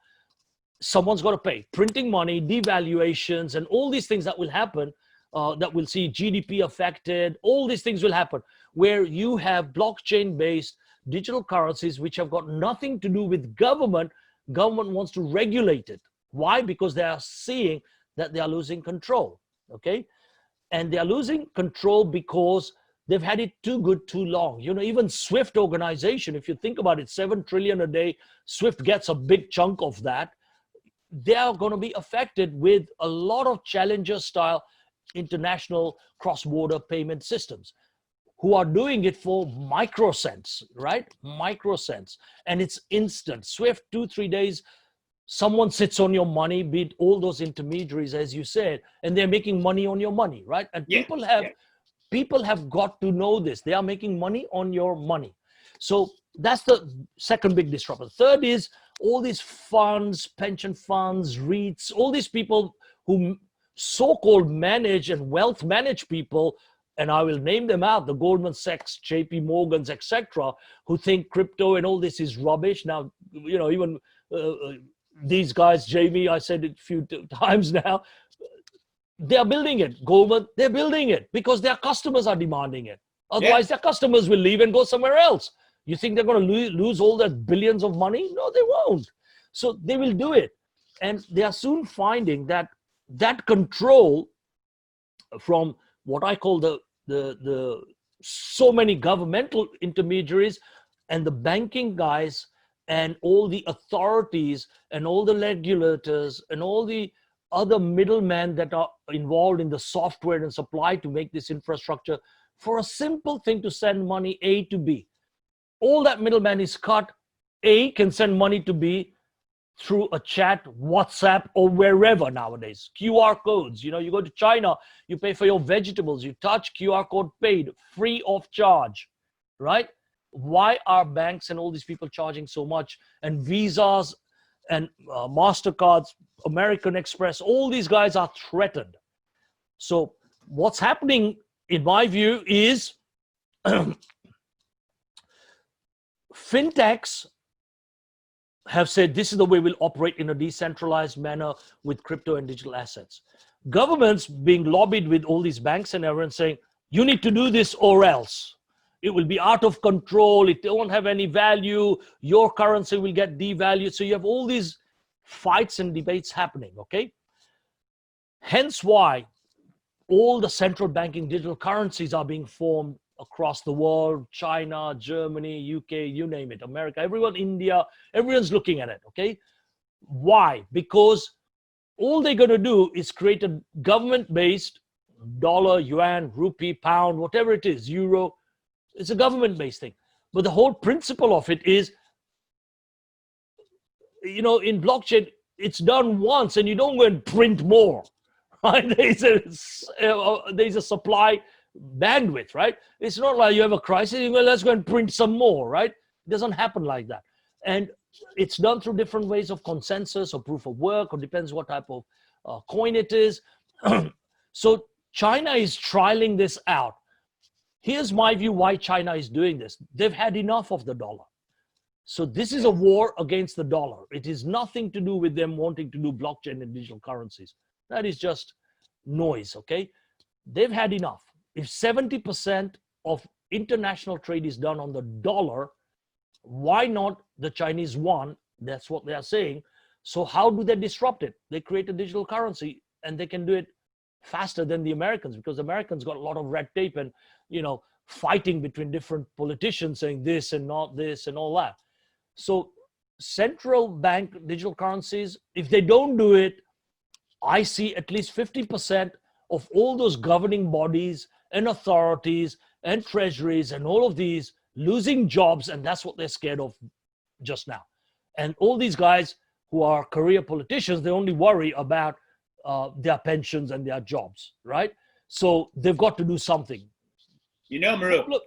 Someone's got to pay. Printing money, devaluations, and all these things that will happen, that will see GDP affected. All these things will happen where you have blockchain-based digital currencies which have got nothing to do with government. Government wants to regulate it. Why? Because they are seeing that they are losing control, okay? And they are losing control because they've had it too good too long. You know, even SWIFT organization, if you think about it, 7 trillion a day, SWIFT gets a big chunk of that. They are going to be affected with a lot of challenger style international cross-border payment systems who are doing it for microcents, right? Microcents. And it's instant. SWIFT, 2-3 days, someone sits on your money, be it all those intermediaries, as you said, and they're making money on your money, right? And people have got to know this. They are making money on your money. So that's the second big disruptor. Third is all these funds, pension funds, REITs, all these people who so-called manage and wealth manage people, and I will name them out, the Goldman Sachs, JP Morgans, etc., who think crypto and all this is rubbish. Now, you know, even these guys, Jamie, I said it a few times now, they are building it. Goldman, they're building it because their customers are demanding it. Otherwise, their customers will leave and go somewhere else. You think they're going to lose all that billions of money? No, they won't. So they will do it. And they are soon finding that that control from what I call the so many governmental intermediaries and the banking guys and all the authorities and all the regulators and all the other middlemen that are involved in the software and supply to make this infrastructure for a simple thing to send money A to B. All that middleman is cut. A can send money to B through a chat, WhatsApp, or wherever nowadays. QR codes, you know, you go to China, you pay for your vegetables, you touch QR code paid, free of charge, right? Why are banks and all these people charging so much? And Visas and MasterCards, American Express, all these guys are threatened. So what's happening, in my view, is fintechs have said this is the way we'll operate in a decentralized manner with crypto and digital assets. Governments being lobbied with all these banks and everyone saying, you need to do this or else. It will be out of control. It won't have any value. Your currency will get devalued. So you have all these fights and debates happening, okay? Hence why all the central banking digital currencies are being formed across the world, China, Germany, UK, you name it, America, everyone, India, everyone's looking at it, okay? Why? Because all they're going to do is create a government-based dollar, yuan, rupee, pound, whatever it is, euro. It's a government-based thing. But the whole principle of it is, you know, in blockchain, it's done once and you don't go and print more, right? There's a supply bandwidth, right? It's not like you have a crisis, you go, let's go and print some more, right? It doesn't happen like that. And it's done through different ways of consensus or proof of work, or depends what type of coin it is. So China is trialing this out. Here's my view why China is doing this. They've had enough of the dollar. So this is a war against the dollar. It is nothing to do with them wanting to do blockchain and digital currencies. That is just noise, okay? They've had enough. If 70% of international trade is done on the dollar, why not the Chinese yuan? That's what they are saying. So how do they disrupt it? They create a digital currency and they can do it faster than the Americans, because the Americans got a lot of red tape and, you know, fighting between different politicians saying this and not this and all that. So central bank digital currencies, if they don't do it, I see at least 50% of all those governing bodies and authorities and treasuries and all of these losing jobs, and that's what they're scared of just now. And all these guys who are career politicians, they only worry about their pensions and their jobs, right? So they've got to do something. Mru.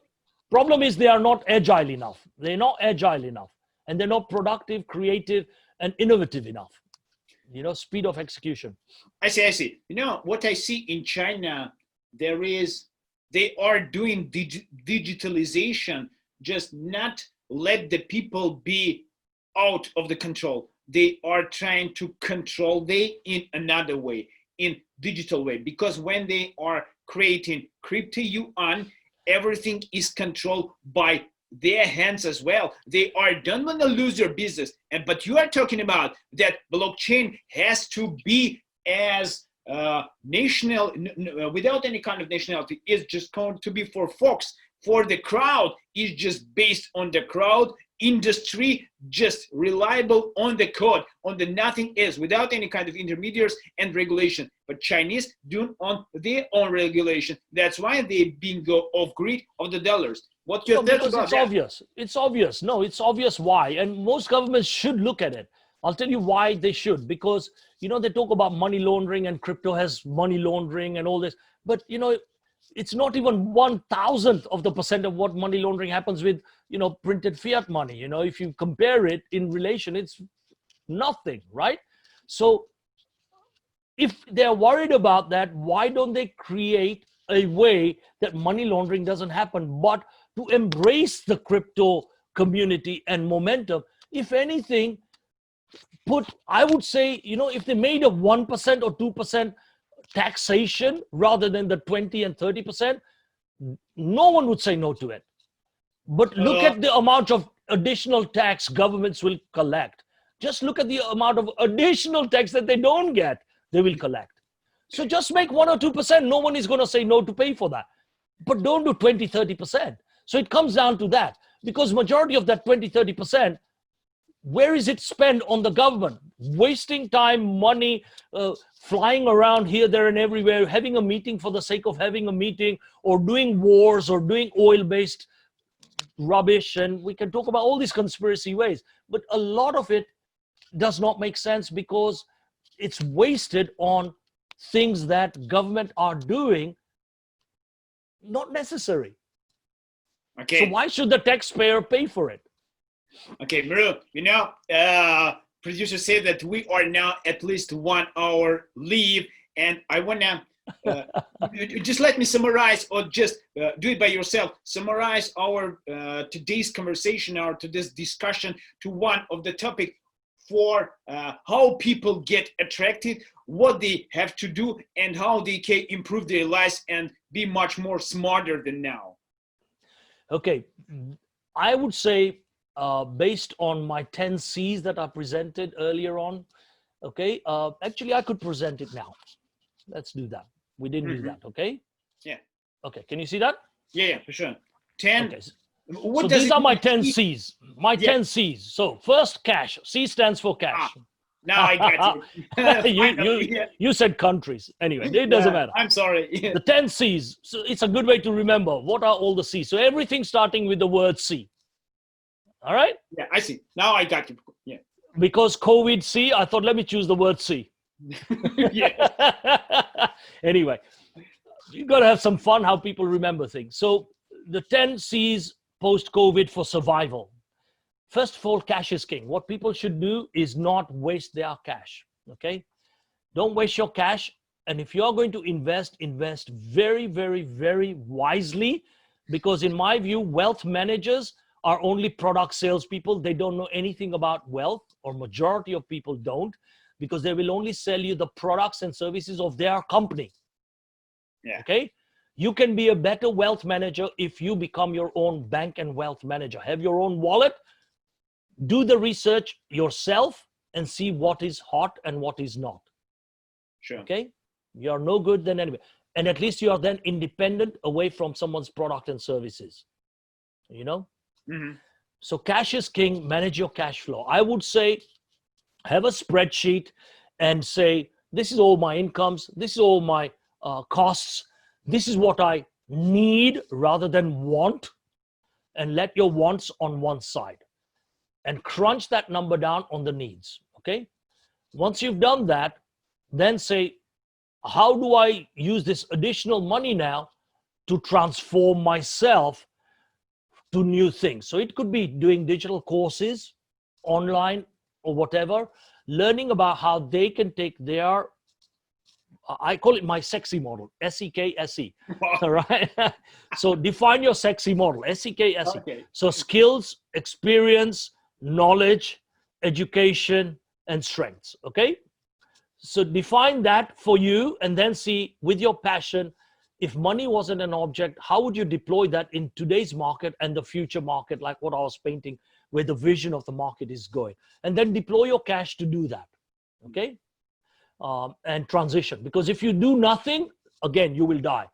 Problem is they are not agile enough. They're not agile enough, and they're not productive, creative, and innovative enough. Speed of execution. I see. What I see in China, they are doing digitalization, just not let the people be out of the control. They are trying to control they in another way, in digital way, because when they are creating crypto yuan, everything is controlled by their hands as well. They don't want to lose their business. But you are talking about that blockchain has to be as national, without any kind of nationality. It's just going to be for folks, for the crowd. Is just based on the crowd industry, just reliable on the code, on the nothing else, without any kind of intermediaries and regulation. But Chinese do on their own regulation. That's why they bingo off grid of the dollars. What you because it's obvious. It's obvious. No, it's obvious why. And most governments should look at it. I'll tell you why they should. Because, they talk about money laundering and crypto has money laundering and all this. But, it's not even 1,000th of the percent of what money laundering happens with, printed fiat money. If you compare it in relation, it's nothing, right? So if they're worried about that, why don't they create a way that money laundering doesn't happen, but to embrace the crypto community and momentum? If anything, I would say, if they made a 1% or 2% taxation rather than the 20 and 30%, no one would say no to it. But look at the amount of additional tax governments will collect. Just look at the amount of additional tax that they don't get, they will collect. So just make 1 or 2%. No one is going to say no to pay for that. But don't do 20, 30%. So it comes down to that. Because majority of that 20, 30%, where is it spent on the government? Wasting time, money, flying around here, there, and everywhere, having a meeting for the sake of having a meeting, or doing wars, or doing oil-based rubbish. And we can talk about all these conspiracy ways. But a lot of it does not make sense because it's wasted on things that government are doing not necessary. Okay. So why should the taxpayer pay for it? Okay, Mru, producer said that we are now at least 1 hour leave, and I want to just let me summarize, or just do it by yourself. Summarize our today's conversation, or today's discussion, to one of the topic for how people get attracted, what they have to do, and how they can improve their lives and be much more smarter than now. Okay, I would say, based on my 10 C's that I presented earlier on, okay, actually I could present it now. Let's do that. We didn't do that, okay? Yeah. Okay, can you see that? Yeah, for sure. 10. Okay. So these are my 10 C's. My 10 C's. So first, cash. C stands for cash. Now I get it. You said countries. Anyway, it doesn't matter. I'm sorry. The 10 C's. So it's a good way to remember what are all the C's. So everything starting with the word C. All right? Yeah, I see. Now I got you. Yeah. Because COVID C, I thought, let me choose the word C. Yeah. Anyway, you got to have some fun how people remember things. So the 10 C's post-COVID for survival. First of all, cash is king. What people should do is not waste their cash, okay? Don't waste your cash. And if you're going to invest very, very, very wisely, because in my view, wealth managers are only product salespeople. They don't know anything about wealth, or majority of people don't, because they will only sell you the products and services of their company. Yeah. Okay? You can be a better wealth manager if you become your own bank and wealth manager. Have your own wallet, do the research yourself, and see what is hot and what is not. Sure. Okay? You're no good then anyway. And at least you are then independent away from someone's product and services. You know? Mm-hmm. So cash is king. Manage your cash flow. I would say have a spreadsheet and say, this is all my incomes. This is all my costs. This is what I need rather than want. and let your wants on one side and crunch that number down on the needs. Okay. Once you've done that, then say, how do I use this additional money now to transform myself to new things? So it could be doing digital courses online or whatever, learning about how they can take their, I call it my sexy model, SEKSE. All right. So define your sexy model, SEKSE. Okay. So skills, experience, knowledge, education, and strengths. Okay. So define that for you, and then see with your passion, if money wasn't an object, how would you deploy that in today's market and the future market, like what I was painting, where the vision of the market is going, and then deploy your cash to do that. Okay. And transition, because if you do nothing, again, you will die,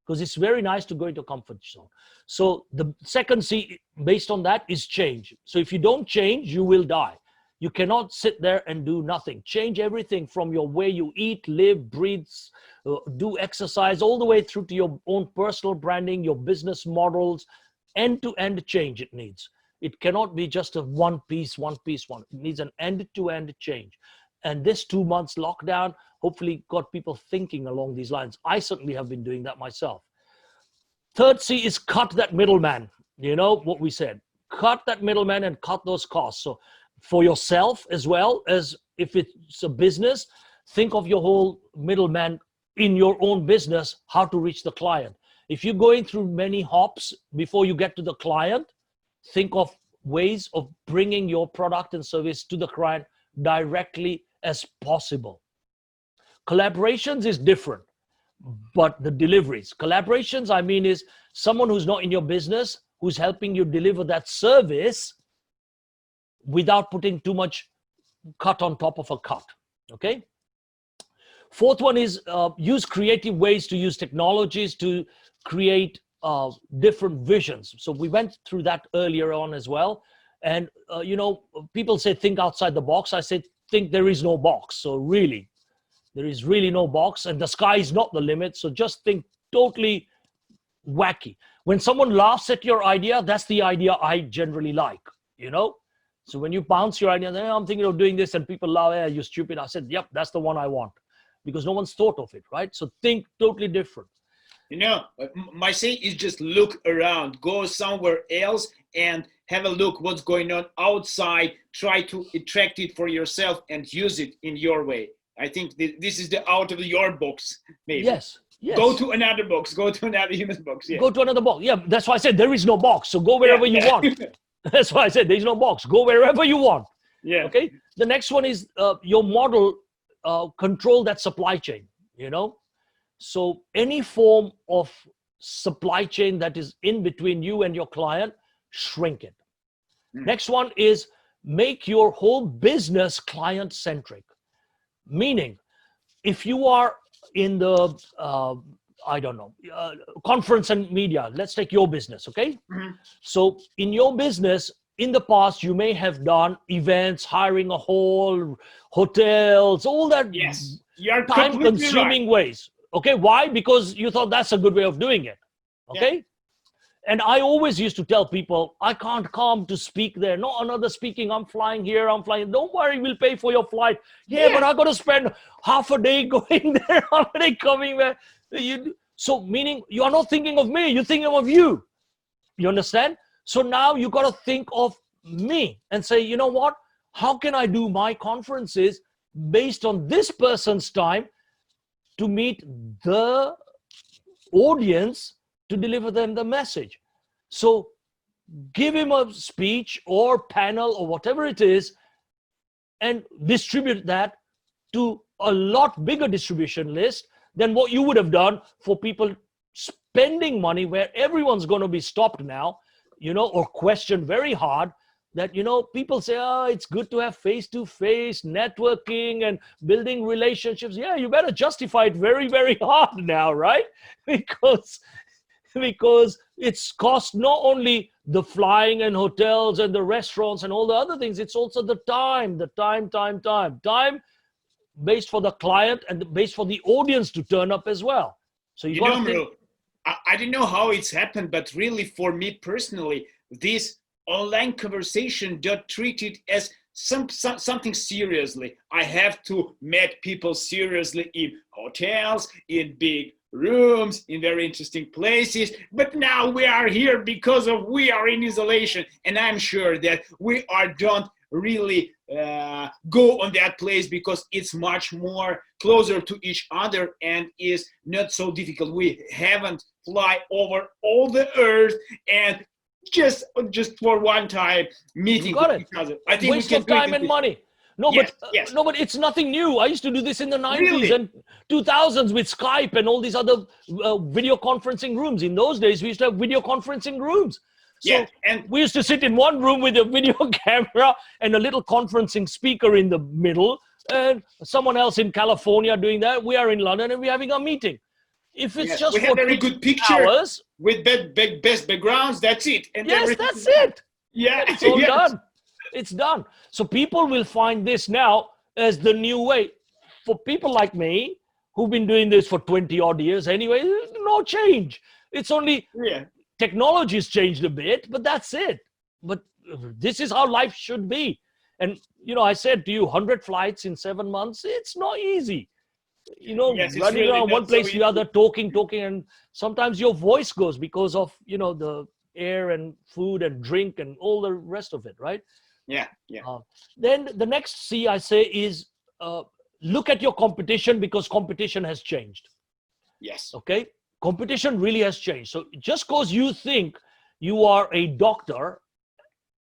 because it's very nice to go into comfort zone. So the second C based on that is change. So if you don't change, you will die. You cannot sit there and do nothing. Change everything from your way you eat, live, breathe, do exercise, all the way through to your own personal branding, your business models, end-to-end change it needs. It cannot be just a one piece. It needs an end-to-end change. And this 2 months lockdown hopefully got people thinking along these lines. I certainly have been doing that myself. Third C is cut that middleman. You know what we said, cut that middleman and cut those costs. So for yourself, as well as if it's a business, think of your whole middleman in your own business, how to reach the client. If you're going through many hops before you get to the client, think of ways of bringing your product and service to the client directly as possible. Collaborations is different, but the deliveries. Collaborations, I mean, is someone who's not in your business, who's helping you deliver that service without putting too much cut on top of a cut. Okay. Fourth one is use creative ways to use technologies to create different visions. So we went through that earlier on as well. And, you know, people say, think outside the box. I say, think there is no box. So really, there is really no box, and the sky is not the limit. So just think totally wacky. When someone laughs at your idea, that's the idea I generally like, you know? So when you bounce your idea, I'm thinking of doing this, and people laugh, hey, you're stupid. I said, yep, that's the one I want, because no one's thought of it, right? So think totally different. You know, my say is just look around, go somewhere else and have a look what's going on outside, try to attract it for yourself and use it in your way. I think this is the out of your box, maybe. Yes. Yes. Go to another box, go to another human box. Yeah. Go to another box. Yeah, that's why I said there is no box. So go wherever you want. That's why I said there's no box. Go wherever you want. Yeah. Okay. The next one is your model, control that supply chain, you know. So any form of supply chain that is in between you and your client, shrink it. Next one is make your whole business client centric. Meaning, if you are in the, I don't know, conference and media, let's take your business, okay? So in your business, in the past, you may have done events, hiring a hall, hotels, all that. Yes, you're time-consuming ways. Okay, why? Because you thought that's a good way of doing it. Okay. Yeah. And I always used to tell people, I can't come to speak there. No, another speaking. I'm flying here. I'm flying. Don't worry, we'll pay for your flight. Yeah, but I got to spend half a day going there, half a day coming there. So meaning you are not thinking of me. You're thinking of you. You understand? So now you got to think of me and say, you know what? How can I do my conferences based on this person's time to meet the audience, to deliver them the message? So give him a speech or panel or whatever it is, and distribute that to a lot bigger distribution list than what you would have done for people spending money, where everyone's going to be stopped now, you know, or questioned very hard. That, you know, people say, oh, it's good to have face-to-face networking and building relationships. Yeah, you better justify it very, very hard now, right? Because it's cost not only the flying and hotels and the restaurants and all the other things, it's also the time based for the client and based for the audience to turn up as well. So you know, Mru, I don't know how it's happened, but really for me personally, this online conversation don't treat it as something seriously. I have to meet people seriously in hotels, in big rooms, in very interesting places. But now we are here because of we are in isolation, and I'm sure that we don't really go on that place because it's much more closer to each other and is not so difficult. We haven't fly over all the earth and just for one time meeting with each other. I think waste of time and money. No, yes, but yes. no, but it's nothing new. I used to do this in the 90s Really? and 2000s with Skype and all these other video conferencing rooms. In those days, we used to have video conferencing rooms. So Yeah, and we used to sit in one room with a video camera and a little conferencing speaker in the middle, and someone else in California doing that. We are in London and we're having a meeting. If it's yes, just we for have very 2 good picture hours, with best backgrounds. That's it. And yes, that's it. Yeah, It's all yes. done. It's done. So people will find this now as the new way. For people like me, who've been doing this for 20 odd years anyway, no change. It's only technology's changed a bit, but that's it. But this is how life should be. And, I said to you, 100 flights in 7 months, it's not easy. Yes, running really around one place to so the other, talking, and sometimes your voice goes because of, the air and food and drink and all the rest of it, right? Yeah. Then the next C I say is look at your competition, because competition has changed. Yes. Okay? Competition really has changed. So just because you think you are a doctor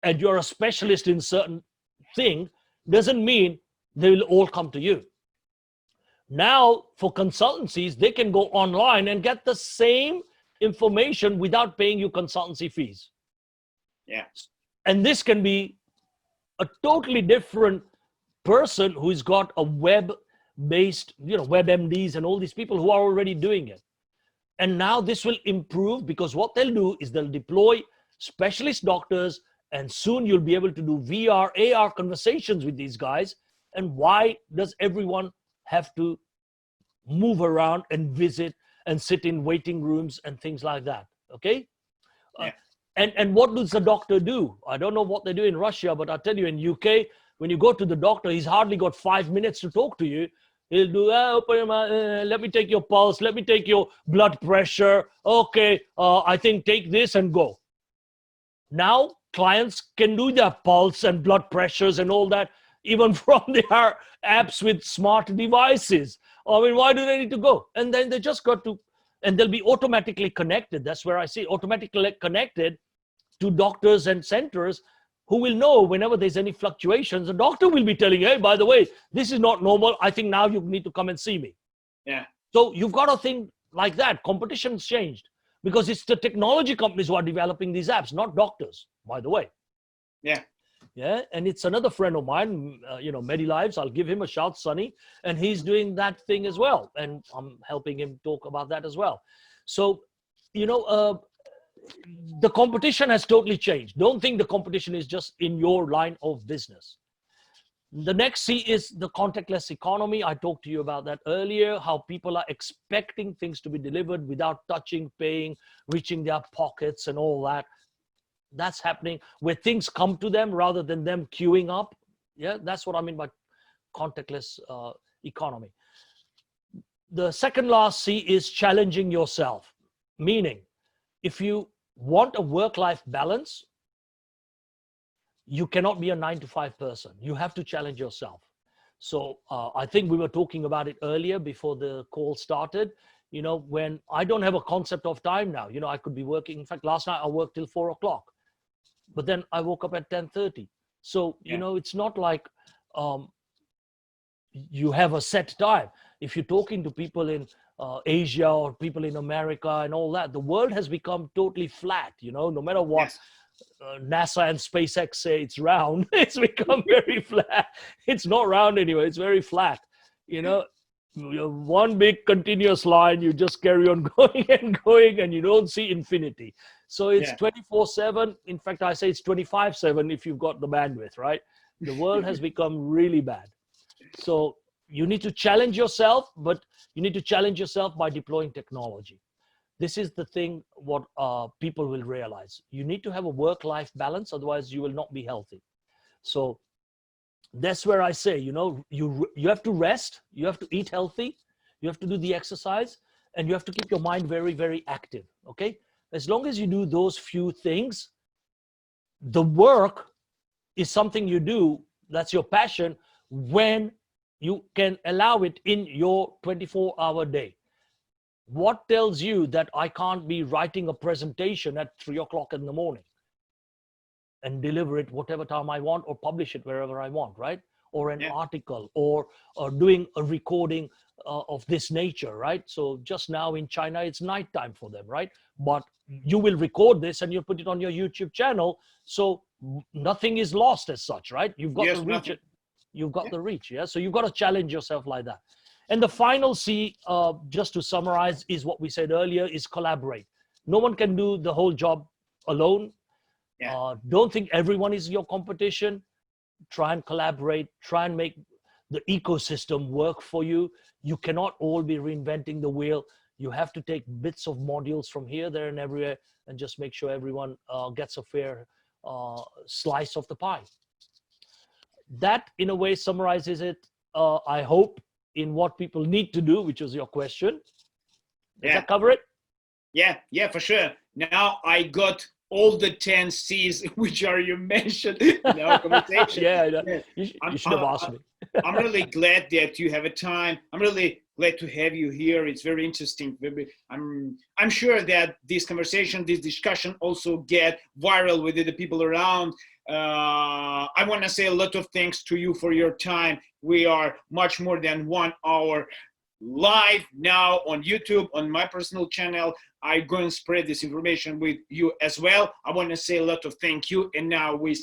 and you're a specialist in certain thing doesn't mean they will all come to you. Now, for consultancies, they can go online and get the same information without paying you consultancy fees. Yeah. And this can be a totally different person who's got a web-based, WebMDs and all these people who are already doing it. And now this will improve, because what they'll do is they'll deploy specialist doctors, and soon you'll be able to do VR, AR conversations with these guys. And why does everyone have to move around and visit and sit in waiting rooms and things like that? Okay. Yeah. And what does the doctor do? I don't know what they do in Russia, but I'll tell you, in UK, when you go to the doctor, he's hardly got 5 minutes to talk to you. He'll do, open your mouth, let me take your pulse, let me take your blood pressure. Okay, I think take this and go. Now, clients can do their pulse and blood pressures and all that, even from their apps with smart devices. I mean, why do they need to go? And then they just got to, and they'll be automatically connected. That's where I see automatically connected to doctors and centers who will know whenever there's any fluctuations. The doctor will be telling, hey, by the way, this is not normal. I think now you need to come and see me. Yeah. So you've got to think like that. Competition's changed because it's the technology companies who are developing these apps, not doctors, by the way. Yeah. Yeah, and it's another friend of mine, MediLives. I'll give him a shout, Sonny, and he's doing that thing as well. And I'm helping him talk about that as well. So, the competition has totally changed. Don't think the competition is just in your line of business. The next C is the contactless economy. I talked to you about that earlier, how people are expecting things to be delivered without touching, paying, reaching their pockets and all that. That's happening where things come to them rather than them queuing up. Yeah, that's what I mean by contactless economy. The second last C is challenging yourself. Meaning, if you want a work-life balance, you cannot be a 9-to-5 person. You have to challenge yourself. So I think we were talking about it earlier before the call started. When I don't have a concept of time now, I could be working. In fact, last night I worked till 4 o'clock. But then I woke up at 10:30. So, it's not like you have a set time. If you're talking to people in Asia or people in America and all that, the world has become totally flat, no matter what NASA and SpaceX say it's round, it's become very flat. It's not round anyway, it's very flat. One big continuous line, you just carry on going and going, and you don't see infinity. So it's 24/7. In fact, I say it's 25/7 if you've got the bandwidth, right? The world has become really bad. So you need to challenge yourself, but you need to challenge yourself by deploying technology. this is the thing what people will realize. You need to have a work-life balance, otherwise you will not be healthy. So that's where I say, you have to rest, you have to eat healthy, you have to do the exercise, and you have to keep your mind very, very active. Okay, as long as you do those few things, the work is something you do, that's your passion, when you can allow it in your 24-hour day. What tells you that I can't be writing a presentation at 3 o'clock in the morning and deliver it whatever time I want, or publish it wherever I want, right? Or an article, or doing a recording of this nature, right? So just now in China, it's nighttime for them, right? But you will record this and you put it on your YouTube channel. So nothing is lost as such, right? You've got the reach. You've got the reach, yeah? So you've got to challenge yourself like that. And the final C, just to summarize, is what we said earlier, is collaborate. No one can do the whole job alone. Don't think everyone is your competition. Try and collaborate, try and make the ecosystem work for you. You cannot all be reinventing the wheel. You have to take bits of modules from here, there, and everywhere, and just make sure everyone gets a fair slice of the pie. That, in a way, summarizes it, I hope, in what people need to do, which was your question. Does that cover it? Yeah, for sure. Now I got all the 10 C's, which are you mentioned in our conversation. You should have asked me. I'm really glad that you have a time. I'm really glad to have you here. It's very interesting. I'm sure that this conversation, this discussion also get viral with the people around. I want to say a lot of thanks to you for your time. We are much more than 1 hour live now on YouTube, on my personal channel. I'm going to spread this information with you as well. I want to say a lot of thank you. And now we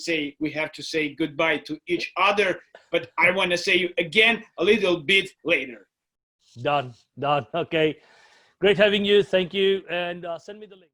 have to say goodbye to each other, but I want to say you again a little bit later. Done. Okay. Great having you. Thank you. And send me the link.